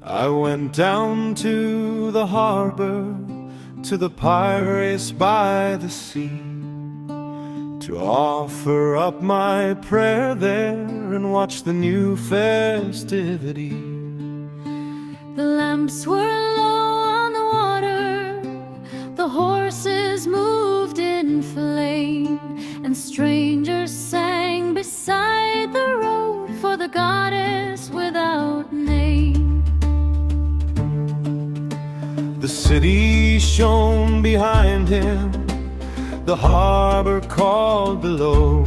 I went down to the harbor, to the Piraeus by the sea, to offer up my prayer there and watch the new festivity. The lamps were low on the water, the horses moved in flame, and strangers sang beside the road for the goddess without name. The city shone behind him, the harbor called below.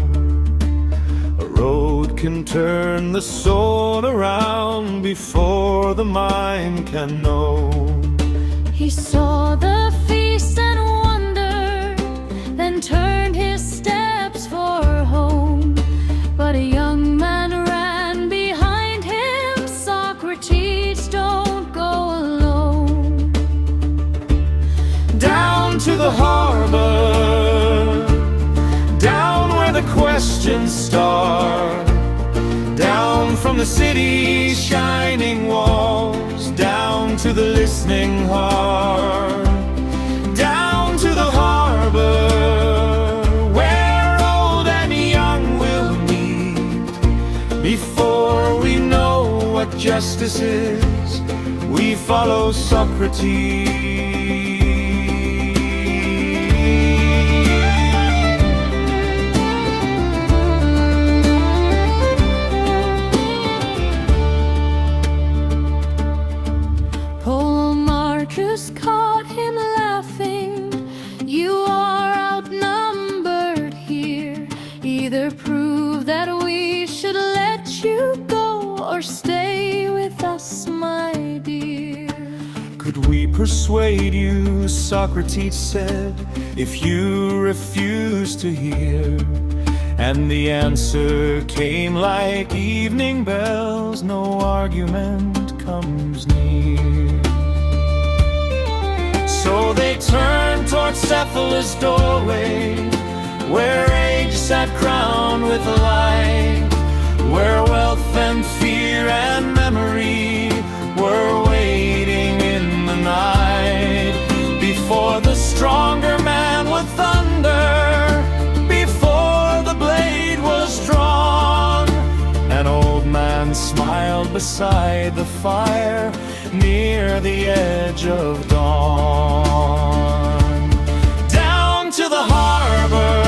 A road can turn the soul around before the mind can know. He saw the feast and wondered, then turned his steps for home. But a young man ran behind him, Socrates, don't go alone. Down to the harbor, down where the questions start, down from the city's shining walls, down to the listening heart. Down to the harbor, where old and young will meet. Before we know what justice is, we follow Socrates. Polemarchus caught him laughing. You are outnumbered here. Either prove that we should let you go, or stay with us, my dear. Could we persuade you, Socrates said, if you refuse to hear? And the answer came like evening bells, no argument comes near. So they turned toward Cephalus' doorway, where age sat crowned with light, where wealth and fear and memory were waiting in the night. Before the stronger man would thunder, before the blade was drawn, an old man smiled beside the fire near the edge of dawn. Down to the harbor,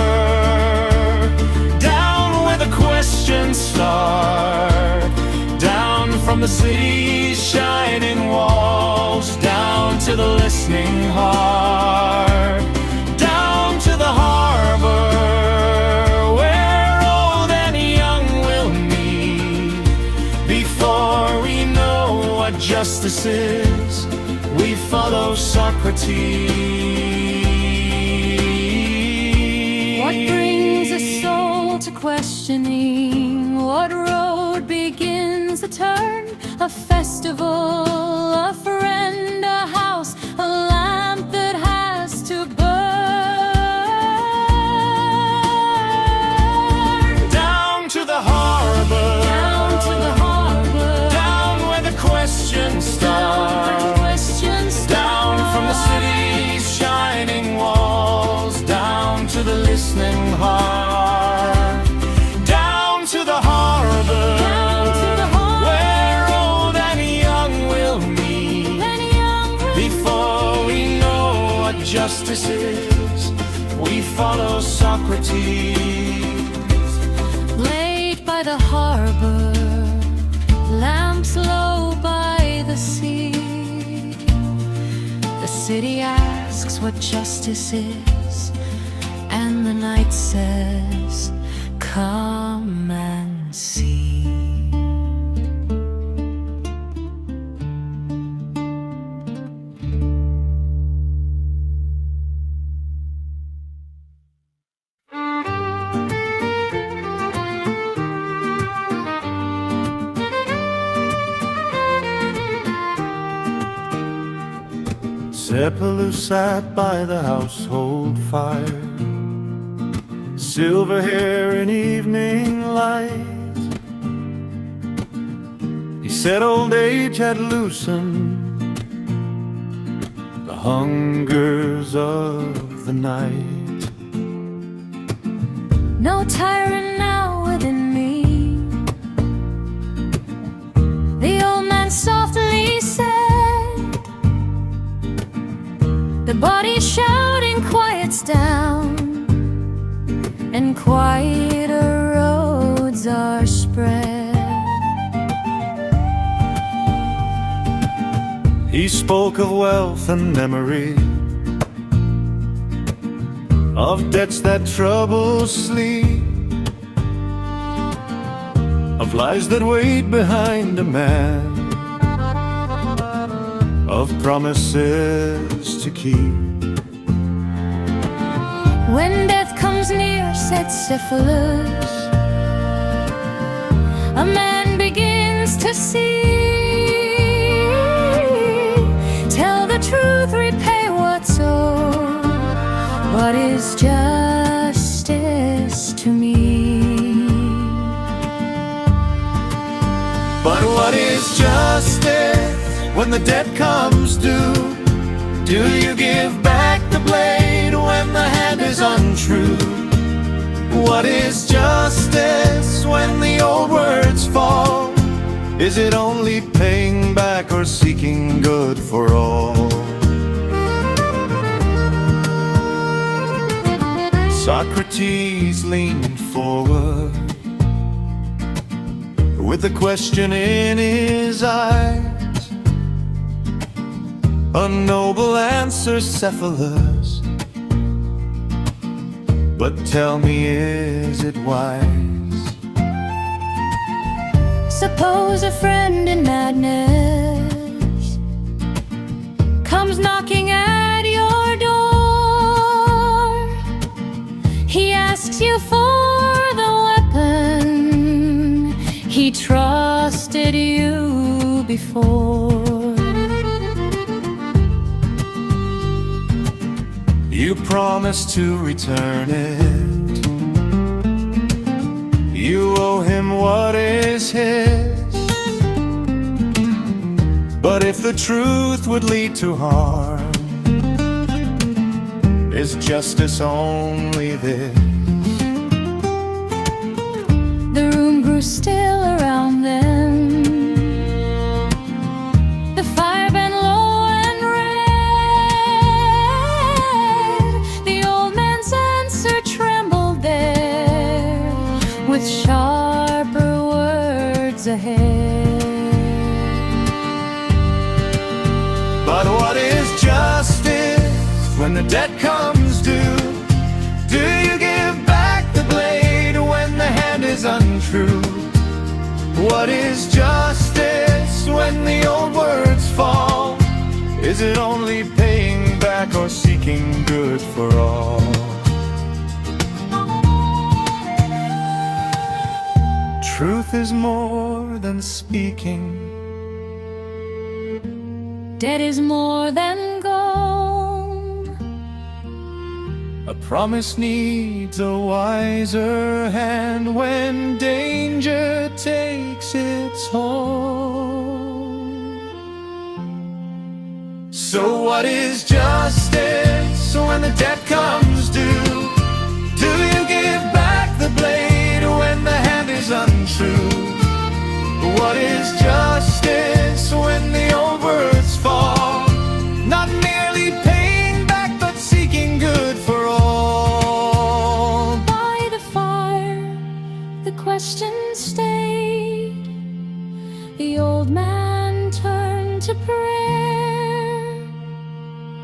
down where the questions start, down from the city's shining walls, down to the listening heart. Down to the harbor, where old and young will meet. Before we know what justice is, we follow Socrates. What brings a soul to questioning? What road begins a turn? A festival, a friend, a house, a lamp that has to burn. Down to the harbor, Down to the harbor, down where the questions start, down from the city's shining walls, down to the listening heart. Down to the harbor, where old and young will meet. Before we know what justice is, we follow Socrates. Late by the harbor, lamps low by the sea. The city asks what justice is, and the night says, come and see. Cephalus sat by the household fire, silver hair in evening light. He said old age had loosened the hungers of the night. No tyrant now within me, the old man softly said. The body shouting quiets down, and quieter roads are spread. He spoke of wealth and memory, of debts that trouble sleep, of lies that wait behind a man, of promises to keep. When death comes near, said Cephalus, a man begins to see. Tell the truth, repay what's owed. What is justice to me? But what is justice when the debt comes due? Do you give back the blade when the hand is untrue? What is justice when the old words fall? Is it only paying back or seeking good for all? Socrates leaned forward with a question in his eyes. A noble answer, Cephalus, but tell me, is it wise? Suppose a friend in madness comes knocking at your door. He asks you for the weapon he trusted you before. You promise to return it. You owe him what is his. But if the truth would lead to harm, is justice only this? The room grew still around them. The fire bent low and red. The old man's answer trembled there, with sharper words ahead. But what is justice when the debt comes due? Do you give back the blade when the hand is untrue? What is justice when the old words fall? Is it only paying back or seeking good for all? Truth is more than speaking. Debt is more than gold. A promise needs a wiser hand when danger takes its hold. So what is justice when the debt comes due? Do you give back the blade when the hand is untrue? What is justice when the old words fall? Not merely paying back, but seeking good for all. By the fire, the question stayed. The old man turned to prayer.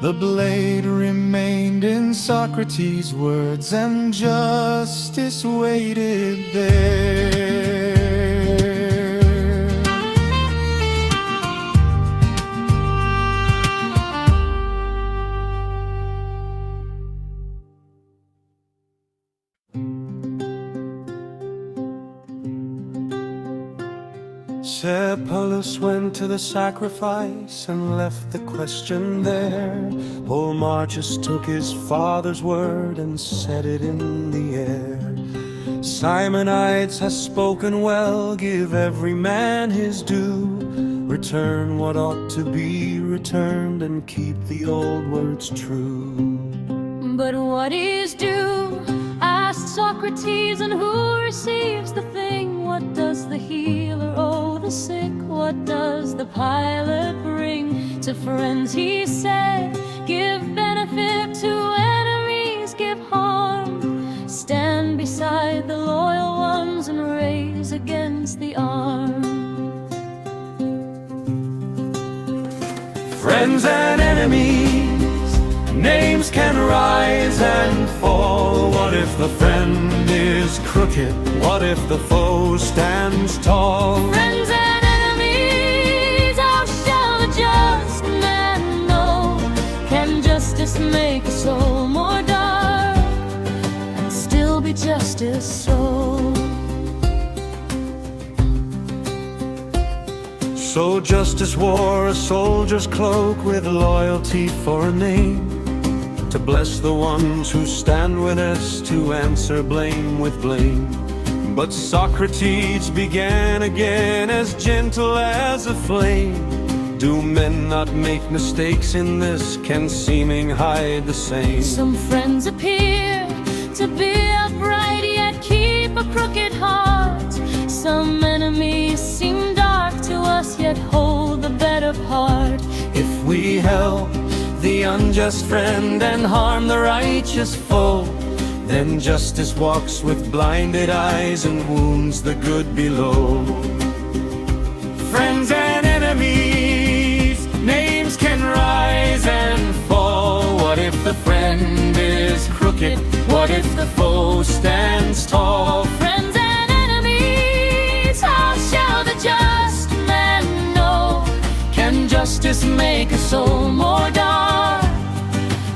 The blade remained in Socrates' words, and justice waited there. Cephalus went to the sacrifice and left the question there. Polemarchus took his father's word and set it in the air. Simonides has spoken well, give every man his due. Return what ought to be returned, and keep the old words true. But what is due? Asked Socrates, and who receives the thing? What does the healer owe the sick? What does the pilot bring? To friends he said, give benefit, to enemies give harm. Stand beside the loyal ones and raise against the armed. Friends and enemies, names can rise and fall. What if the friend is crooked? What if the foe stands tall? Friends and enemies, how shall the just man know? Can justice make a soul more dark, and still be justice so? So justice wore a soldier's cloak, with loyalty for a name, to bless the ones who stand with us, to answer blame with blame. But Socrates began again, as gentle as a flame. Do men not make mistakes in this? Can seeming hide the same? Some friends appear to be upright, yet keep a crooked heart. Some enemies seem dark to us, yet hold the better part. If we help the unjust friend and harm the righteous foe, then justice walks with blinded eyes and wounds the good below. Friends and enemies, names can rise and fall. What if the friend is crooked? What if the foe stands tall? Friends and enemies, how shall the just man know? Can justice make a soul more dark,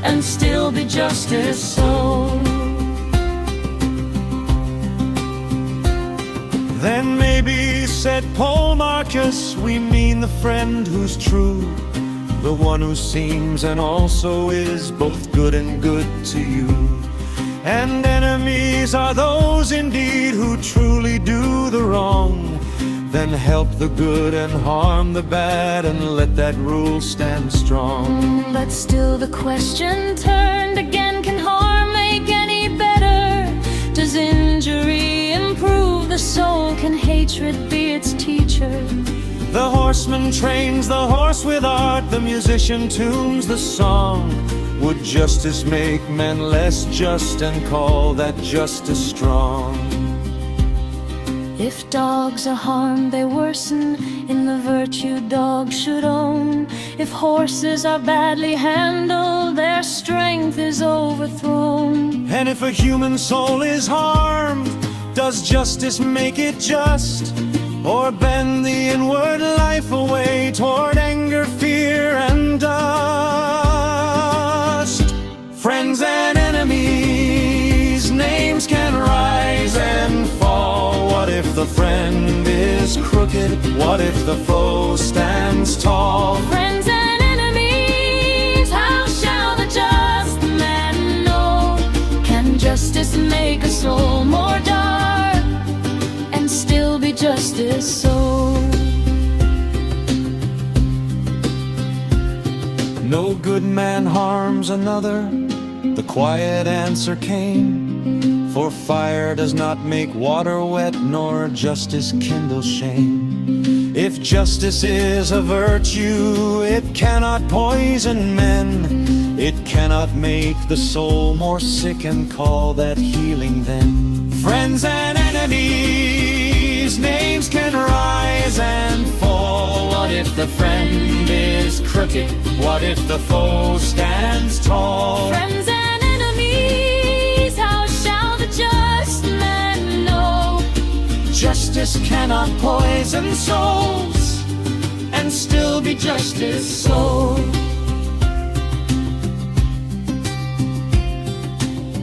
and still be justice so? Then maybe, said Polemarchus, we mean the friend who's true, the one who seems and also is both good and good to you. And enemies are those indeed who truly do the wrong, then help the good and harm the bad, and let that rule stand strong. But still the question turned again, can harm make any better? Does injury improve the soul? Can hatred be its teacher? The horseman trains the horse with art, the musician tunes the song. Would justice make men less just, and call that justice strong? If dogs are harmed, they worsen in the virtue dogs should own. If horses are badly handled, their strength is overthrown. And if a human soul is harmed, does justice make it just, or bend the inward life away toward anger, fear, and dust? Friends and enemies, names can rise and fall. What if the friend is crooked? What if the foe stands tall? Friends and enemies, how shall the just man know? Can justice make a soul more dark, and still be justice so? No good man harms another, the quiet answer came. For fire does not make water wet, nor justice kindle shame. If justice is a virtue, it cannot poison men. It cannot make the soul more sick, and call that healing then. Friends and enemies, names can rise and fall. What if the friend is crooked? What if the foe stands tall? Friends and enemies, how shall the just man know? Justice cannot poison souls, and still be justice so.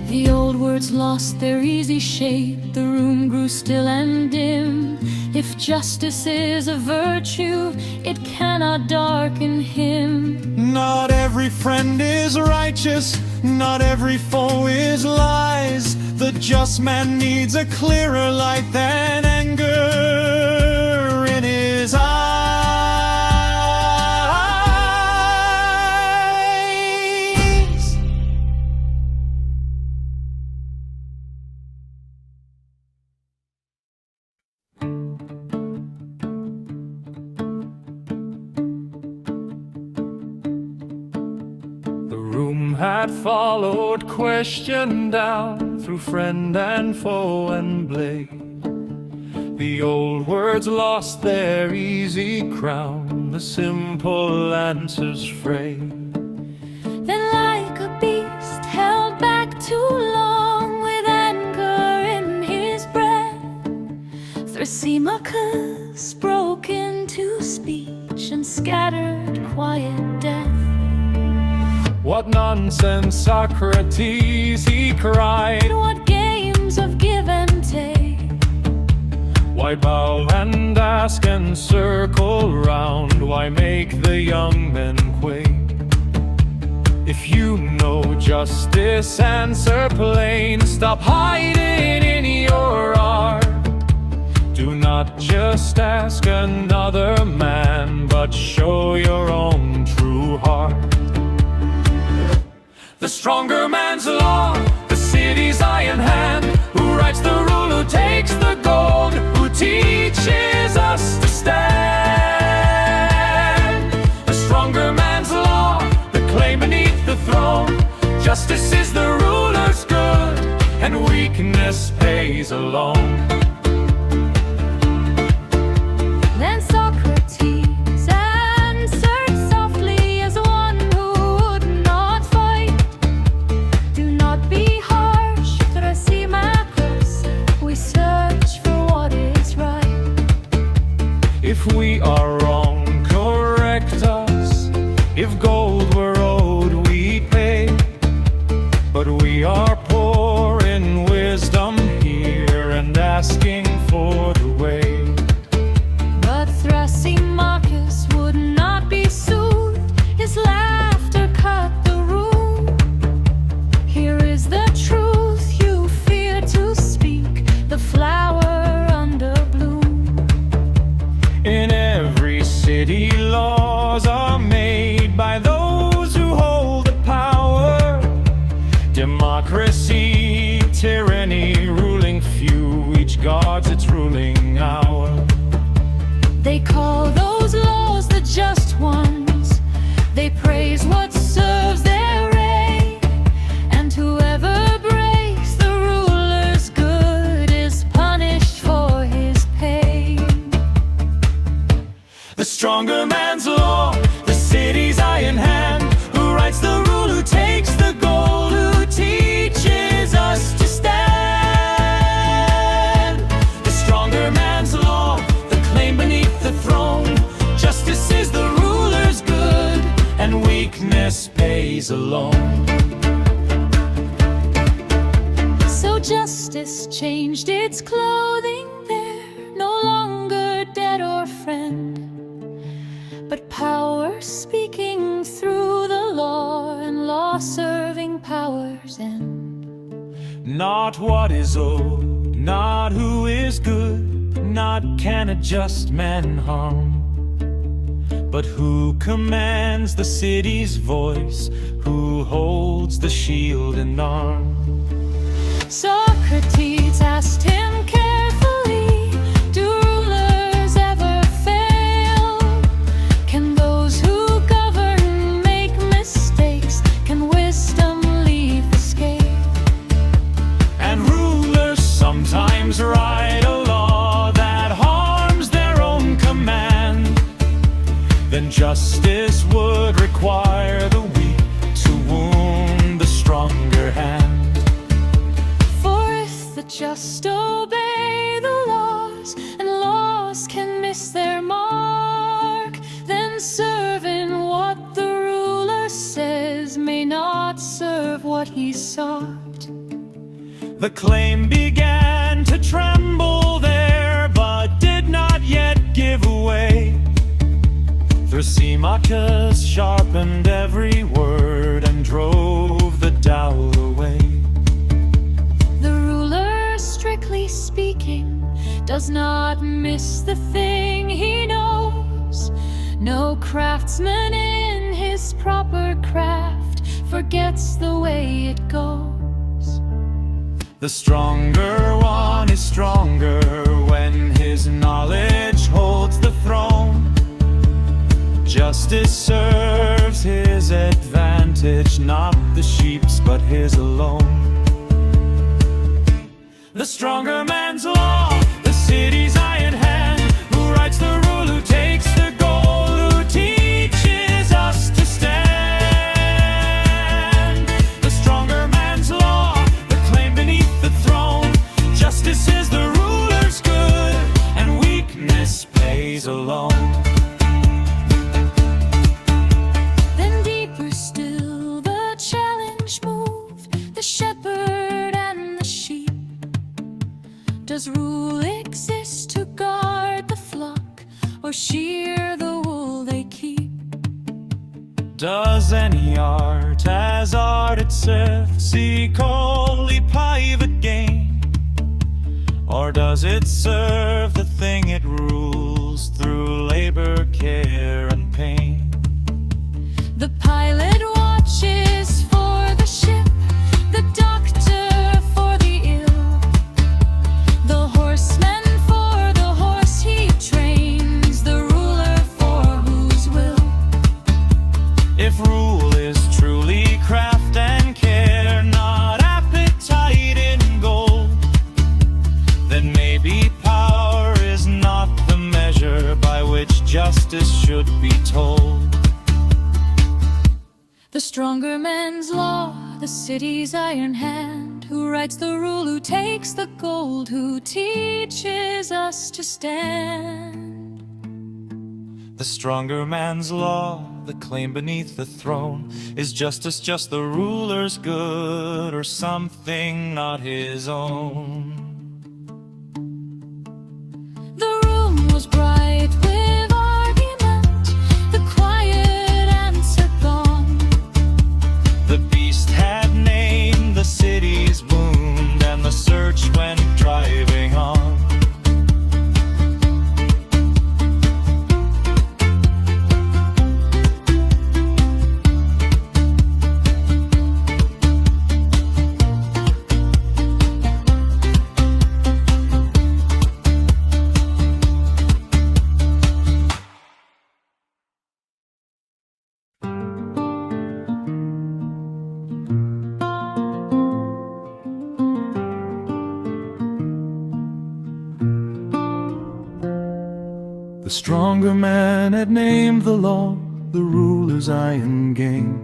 The old words lost their easy shape, the room grew still and dim. If justice is a virtue, it cannot darken him. Not every friend is righteous, Not every foe is lies. The just man needs a clearer light than anger in his eyes. The room had followed question down through friend and foe and blade. The old words lost their easy crown, the simple answers frayed. Then like a beast held back too long with anger in his breath, Thrasymachus broke into speech and scattered quiet death. What nonsense, Socrates, he cried. What games of give and take? Why bow and ask and circle round? Why make the young men quake? If you know justice, answer plain. Stop hiding in your art. Do not just ask another man, but show your own true heart. The stronger man's law, the city's iron hand, who writes the rule, who takes the gold, who teaches us to stand. The stronger man's law, the claim beneath the throne. Justice is the ruler's good, and weakness pays alone. Then Socrates answered softly as one who would not fight. Do not be harsh, Thrasymachus. We search for what is right. If we are wrong, correct us. If gold were owed, we pay. But we are poor in wisdom here, and asking for the way. But Thrasymachus would not be soothed. His laughter cut the room. Here is the truth you fear to speak, the flower under bloom. In every city, laws are made by those who hold the power. Democracy, tyranny, ruling few, each guards its ruling hour. They call those laws the just ones. They praise what serves their reign. And whoever breaks the ruler's good is punished for his pain. The stronger man's law, the city's iron hand, who writes the rule, who takes the gold, who teaches us to stand. The stronger man's law, the claim beneath the throne. Justice is the ruler's good, and weakness pays alone. So justice changed its clothing there, no longer dead or friend, but power speaking through the law, and law serving power's end. Not what is owed, not who is good, not can a just man harm, but who commands the city's voice, who holds the shield and arm. Socrates asked him carefully, do rulers ever fail? Can those who govern make mistakes? Can wisdom leave the scale? And rulers sometimes write a law that harms their own command. Then justice would require the weak to wound the stronger hand. For if the just obey the laws, and laws can miss their mark, then serving what the ruler says may not serve what he sought. The claim began to tremble there, but did not yet give away. Thrasymachus sharpened every word and drove the doubt away. The ruler, strictly speaking, does not miss the thing he knows. No craftsman in his proper craft forgets the way it goes. The stronger one is stronger when his knowledge holds the throne. Justice serves his advantage, not the sheep's but his alone. The stronger man's law, the city's iron hand, who writes the rule, who takes the gold, who teaches us to stand. The stronger man's law, the claim beneath the throne. Justice is the ruler's good, and weakness pays alone. Then deeper still the challenge moved, the shepherd and the sheep. Does rule exist to guard the flock, or shear the wool they keep? Does any art, as art itself, seek only private gain? Or does it serve the thing it rules through labor, care, and pain? The pilot watches for the ship, the doctor for the ill, the horseman for the horse he trains, the ruler for whose will. If rule is truly craft and care, not appetite in gold, then maybe power is not the measure by which justice should be told. The stronger man's law, the city's iron hand, who writes the rule, who takes the gold, who teaches us to stand. The stronger man's law, the claim beneath the throne. Is justice just the ruler's good, or something not his own? The room was bright with argument, the quiet answer gone. The beast had named the city's wound, and the search went driving on. The stronger man had named the law, the ruler's iron game.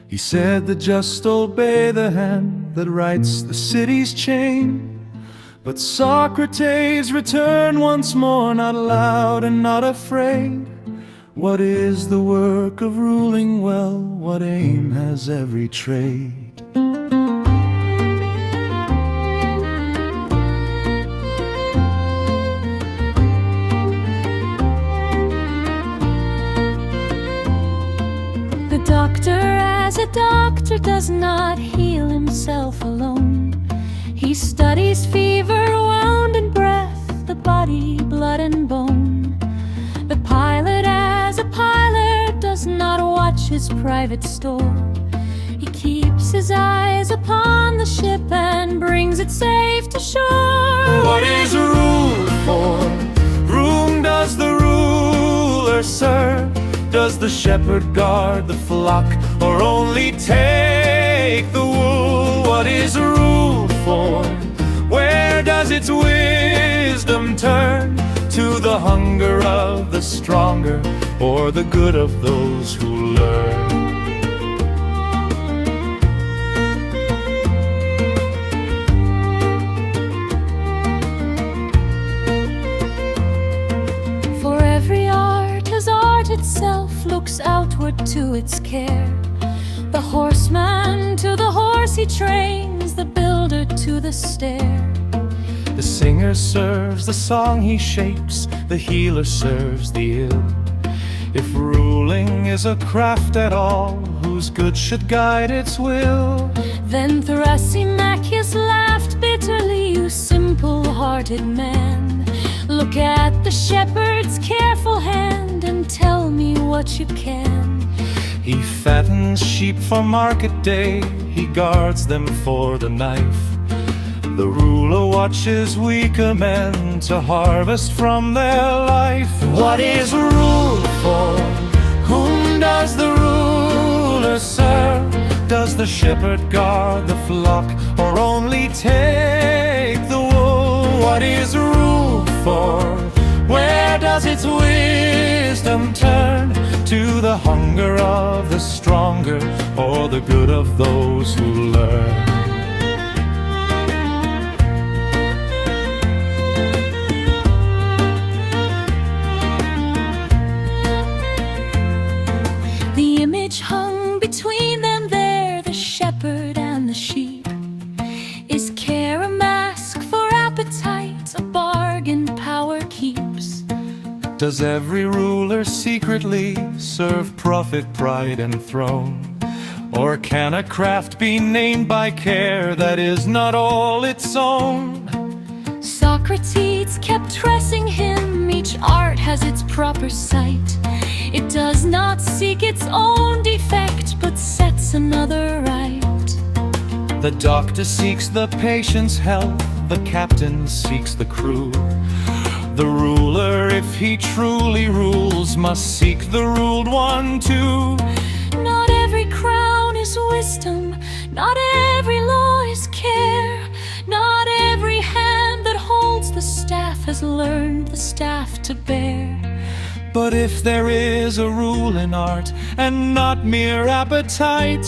He said the just obey the hand that writes the city's chain. But Socrates returned once more, not loud and not afraid. What is the work of ruling well? What aim has every trade? The doctor, as a doctor, does not heal himself alone. He studies fever, wound, and breath, the body, blood, and bone. But pilot, as a pilot, does not watch his private store. He keeps his eyes upon the ship and brings it safe to shore. What is rule for? Whom does the ruler serve? Does the shepherd guard the flock, or only take the wool? What is rule for? Where does its wisdom turn? To the hunger of the stronger, or the good of those who learn? For every art, as art itself, looks outward to its care. The horseman to the horse he trains, the builder to the stair. The singer serves the song he shapes, the healer serves the ill. If ruling is a craft at all, whose whose good should guide its will. Then Thrasymachus laughed bitterly, "You simple-hearted man, look at the shepherd's careful hand and tell me what you can." He fattens sheep for market day, he guards them for the knife. The ruler watches weaker men to harvest from their life. What is rule for? Whom does the ruler serve? Does the shepherd guard the flock, or only take the wool? What is rule for? Where does its wisdom turn? To the hunger of the stronger, or the good of those who learn? The image hung between them there, the shepherd and the sheep. Is care a mask for appetite, a bargain power keeps? Does every ruler secretly serve profit, pride, and throne? Or can a craft be named by care that is not all its own? Socrates kept pressing him, each art has its proper sight. It does not seek its own defect, but sets another right. The doctor seeks the patient's health, the captain seeks the crew. The ruler, if he truly rules, must seek the ruled one too. Not every crown is wisdom, not every law is care, not every hand that holds the staff has learned the staff to bear. But if there is a rule in art, and not mere appetite,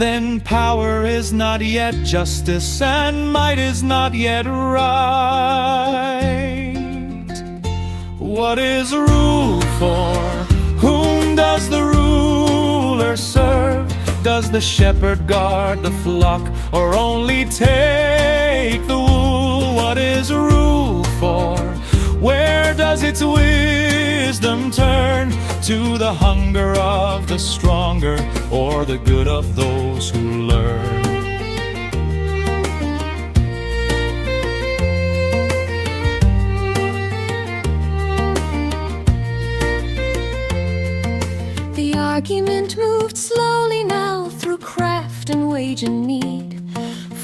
then power is not yet justice, and might is not yet right. What is rule for? Whom does the ruler serve? Does the shepherd guard the flock, or only take the wool? What is rule for? Where does its wisdom turn? To the hunger of the stronger, or the good of those who learn? The argument moved slowly now through craft and wage and need.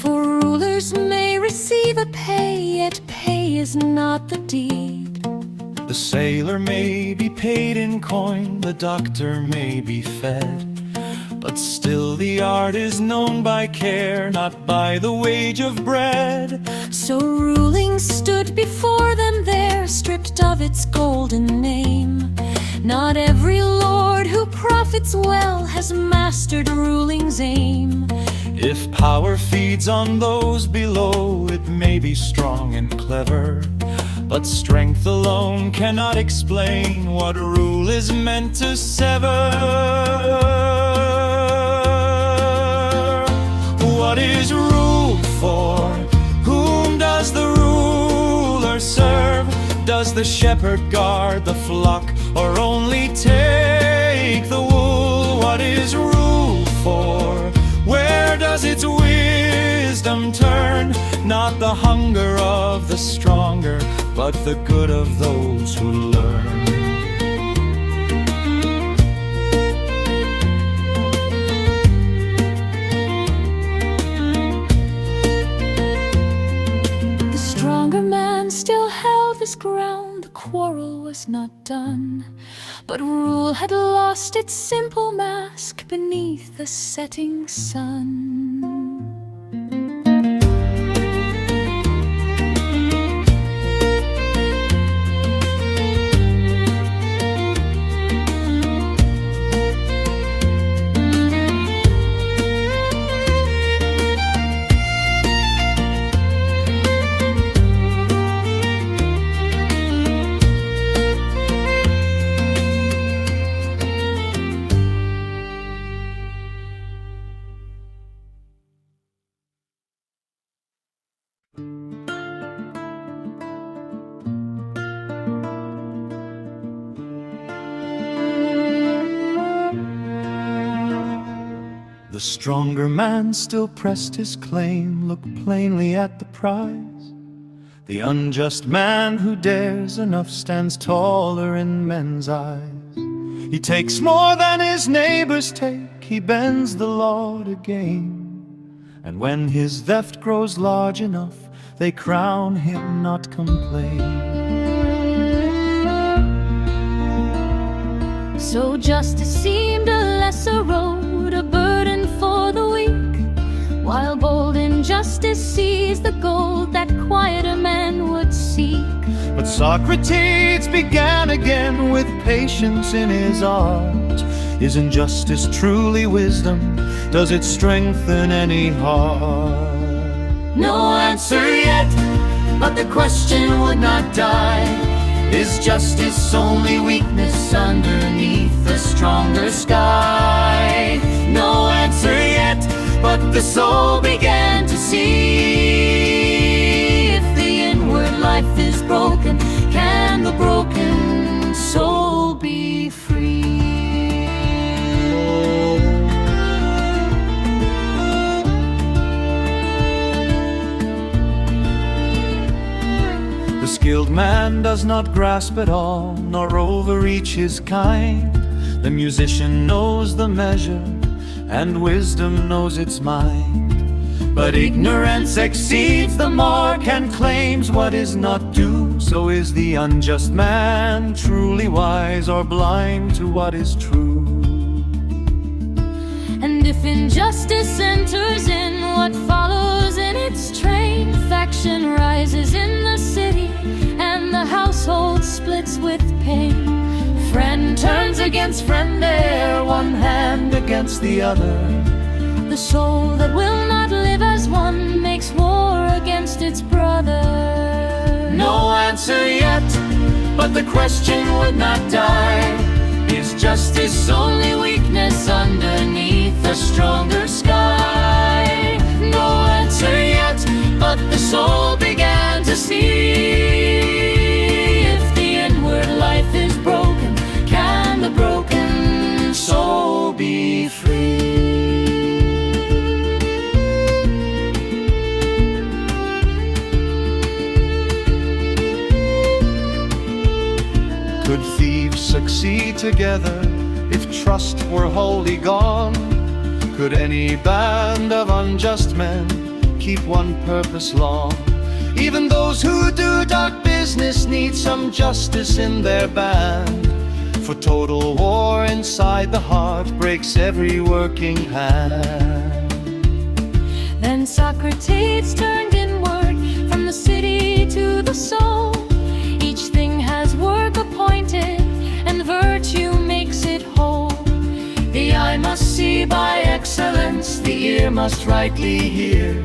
For rulers may receive a pay, yet pay is not the deed. The sailor may be paid in coin, the doctor may be fed, but still the art is known by care, not by the wage of bread. So ruling stood before them there, stripped of its golden name. Not every lord who profits well has mastered ruling's aim. If power feeds on those below, it may be strong and clever, but strength alone cannot explain what rule is meant to sever. What is rule for? Whom does the ruler serve? Does the shepherd guard the flock, or only take the wool? What is rule for? Where does its wisdom turn? Not the hunger of the stronger, but the good of those who learn. The stronger man still held his ground, the quarrel was not done, but rule had lost its simple mask beneath the setting sun. The stronger man still pressed his claim, looked plainly at the prize. The unjust man who dares enough stands taller in men's eyes. He takes more than his neighbors take, he bends the law to gain. And when his theft grows large enough, they crown him, not complain. So justice seemed a lesser road, a burden for the weak, while bold injustice sees the gold that quieter men would seek. But Socrates began again with patience in his art. Is injustice truly wisdom? Does it strengthen any heart? No answer yet, but the question would not die. Is justice only weakness underneath the stronger sky? No answer yet, but the soul began to see. If the inward life is broken, can the broken soul be free? The skilled man does not grasp it all, nor overreach his kind. The musician knows the measure, and wisdom knows its mind. But ignorance exceeds the mark and claims what is not due. So is the unjust man truly wise, or blind to what is true? And if injustice enters in, what follows in its train? Faction rises in the city, and the household splits with pain. Friend turns against friend there, one hand against the other. The soul that will not live as one makes war against its brother. No answer yet, but the question would not die. Is justice only weakness underneath a stronger sky? No answer yet, but the soul began to see. If the inward life is broken, can the broken soul be free? Could thieves succeed together if trust were wholly gone? Could any band of unjust men keep one purpose long? Even those who do dark business need some justice in their band. For total war inside the heart breaks every working hand. Then Socrates turned inward from the city to the soul. Each thing has work appointed, and virtue makes it whole. The eye must see by excellence, the ear must rightly hear.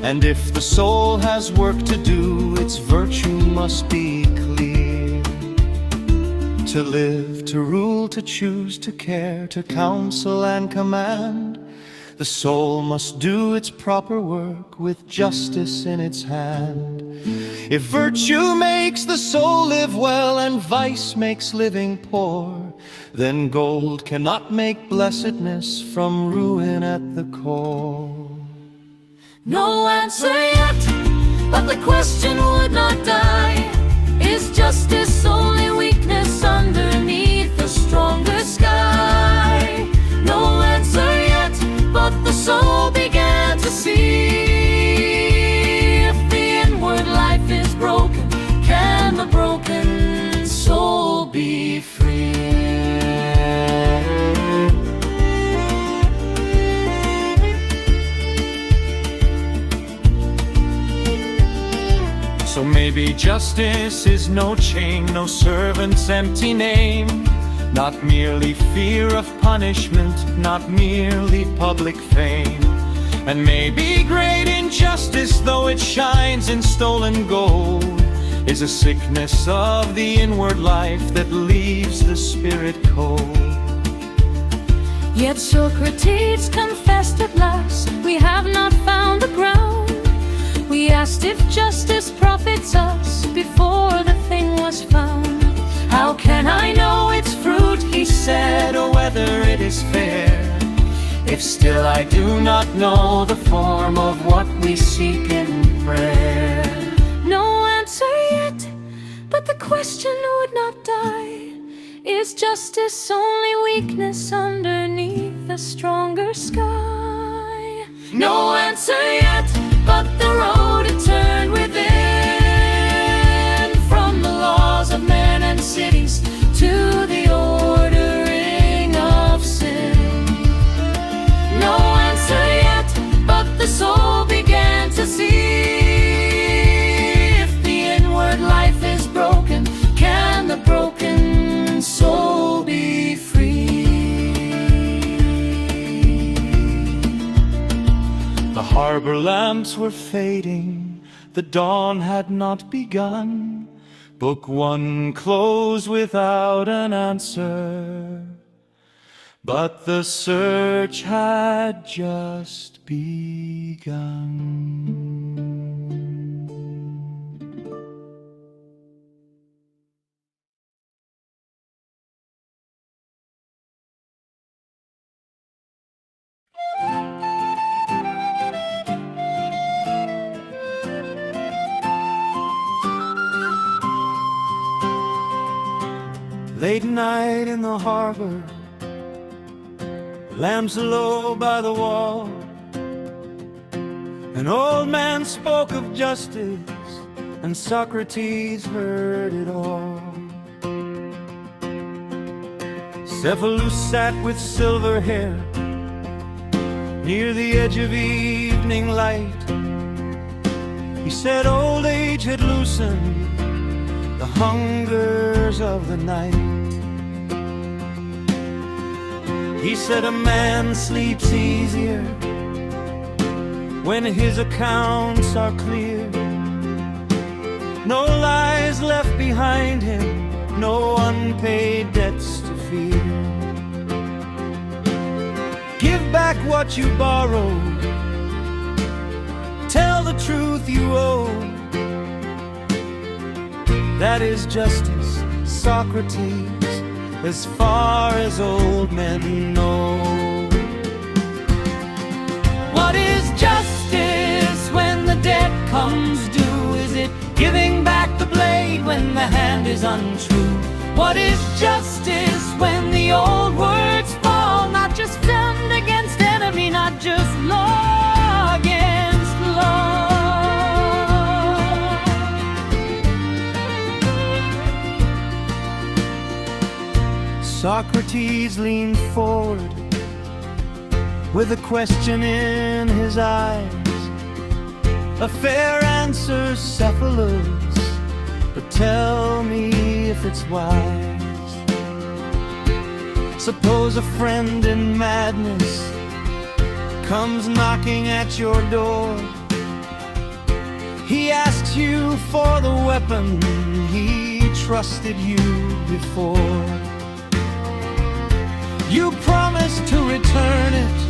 And if the soul has work to do, its virtue must be clear. To live, to rule, to choose, to care, to counsel and command, the soul must do its proper work with justice in its hand. If virtue makes the soul live well and vice makes living poor, then gold cannot make blessedness from ruin at the core. No answer yet, but the question would not die. Is justice only weakness underneath a stronger sky? No answer yet, but the soul began to see. If the inward life is broken, can the broken soul be free? So maybe justice is no chain, no servant's empty name. Not merely fear of punishment, not merely public fame. And maybe great injustice, though it shines in stolen gold, is a sickness of the inward life that leaves the spirit cold. Yet Socrates confessed at last, we have not found the ground. We asked if justice profits us before the thing was found. How can I know its fruit, he said, or whether it is fair? If if still I do not know the form of what we seek in prayer. No answer yet, but the question would not die. Is justice only weakness underneath a stronger sky? No answer yet, but the road to turn within, from the laws of men and cities to the ordering of sin. No answer yet, but the soul began to see. If the inward life is broken, can the broken soul be free? The harbor lamps were fading, the dawn had not begun. Book 1 closed without an answer, but the search had just begun. Late night in the harbor, lamps low by the wall. An old man spoke of justice, and Socrates heard it all. Cephalus sat with silver hair near the edge of evening light. He said old age had loosened the hungers of the night. He said a man sleeps easier when his accounts are clear. No lies left behind him, no unpaid debts to fear. Give back what you borrowed, tell the truth you owe. That is justice, Socrates, as far as old men know. What is justice when the debt comes due? Is it giving back the blade when the hand is untrue? What is justice when the old words fall? Not just friend against enemy, not just law against law. Socrates leaned forward with a question in his eyes. A fair answer, Cephalus, but tell me if it's wise. Suppose a friend in madness comes knocking at your door. He asks you for the weapon he trusted you before. You promise to return it.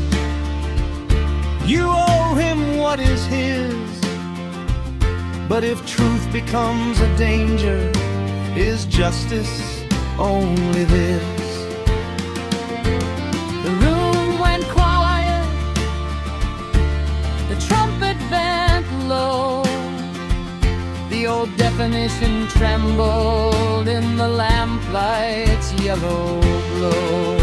You owe him what is his. But if truth becomes a danger, is justice only this? The room went quiet, the trumpet bent low. The old definition trembled in the lamplight's yellow glow.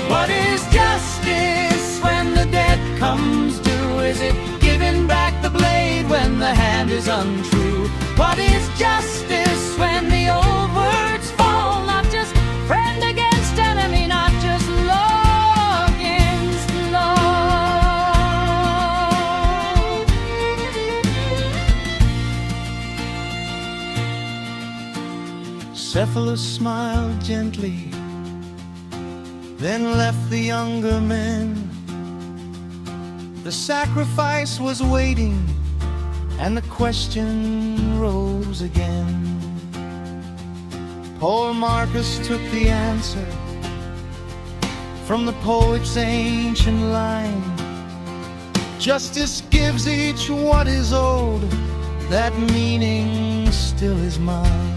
What is justice when the debt comes due? Is it giving back the blade when the hand is untrue? What is justice when the old words fall? Not just friend against enemy, not just law against law. Cephalus smiled gently, then left the younger men. The sacrifice was waiting, and the question rose again. Polemarchus took the answer from the poet's ancient line. Justice gives each what is owed, that meaning still is mine.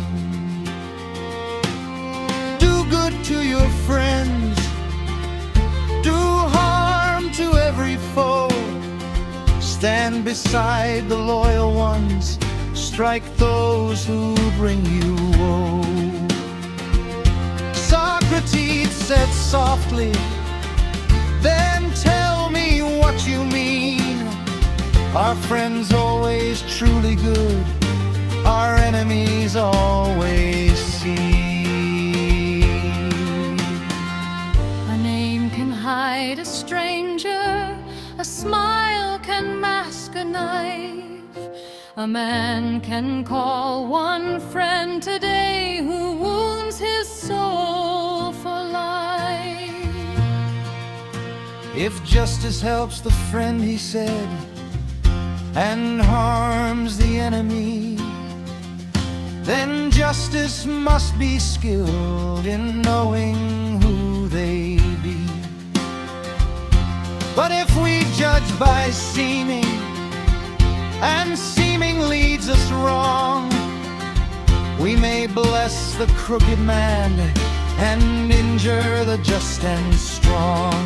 Do good to your friends, beside the loyal ones, strike those who bring you woe. Socrates said softly, then tell me what you mean. Our friends always truly good, our enemies always seen. A name can hide a stranger, a smile can mask a knife. A man can call one friend today who wounds his soul for life. If justice helps the friend, he said, and harms the enemy, then justice must be skilled in knowing who they be. But if we judge by seeming, and seeming leads us wrong, we may bless the crooked man and injure the just and strong.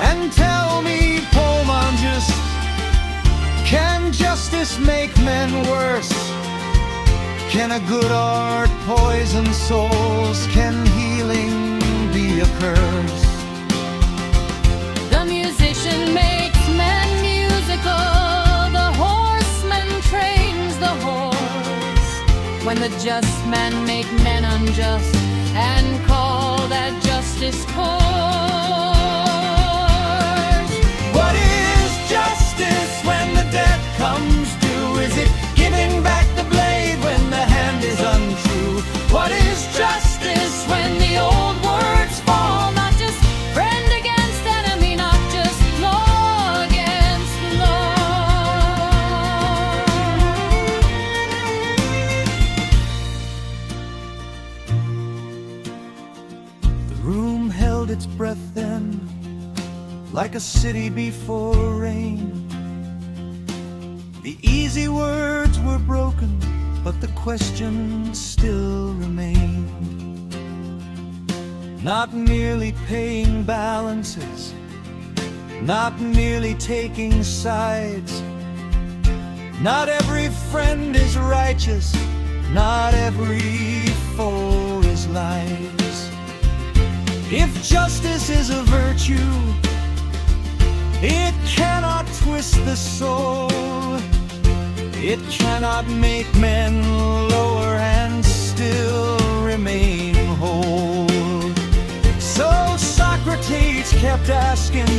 And tell me, Polemarchus, can justice make men worse? Can a good art poison souls? Can healing be a curse? The musician makes men musical, the horseman trains the horse. When the just man make men unjust and call that justice coarse. What is justice when the debt comes due? Is it giving back the blade when the hand is untrue? What is justice when the old words fall? Not just friend against enemy, not just law against law. The room held its breath then, like a city before rain. The easy words were broken, but the question still remained. Not merely paying balances, not merely taking sides. Not every friend is righteous, not every foe is lies. If justice is a virtue, it cannot twist the soul. It cannot make men lower and still remain whole. So Socrates kept asking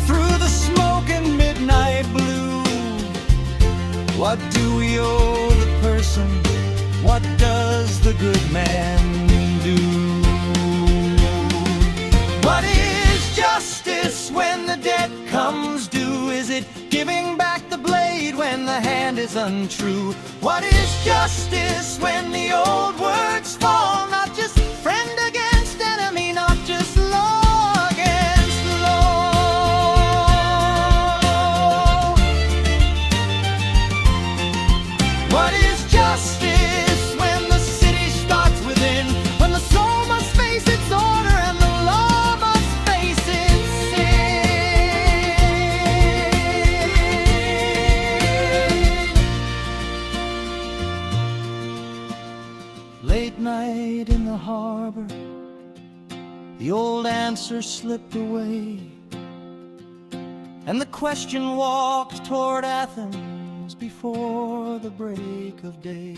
through the smoke and midnight blue, what do we owe the person? What does the good man do? What is justice when the debt comes due? Is it giving back the blade when the hand is untrue? What is justice when the old words fall? Not just friend against enemy, not just law against law. What is justice when the city starts within? When the soul must face its order and the law must face its sin. Late night in the harbor, the old answer slipped away, and the question walked toward Athens before the break of day.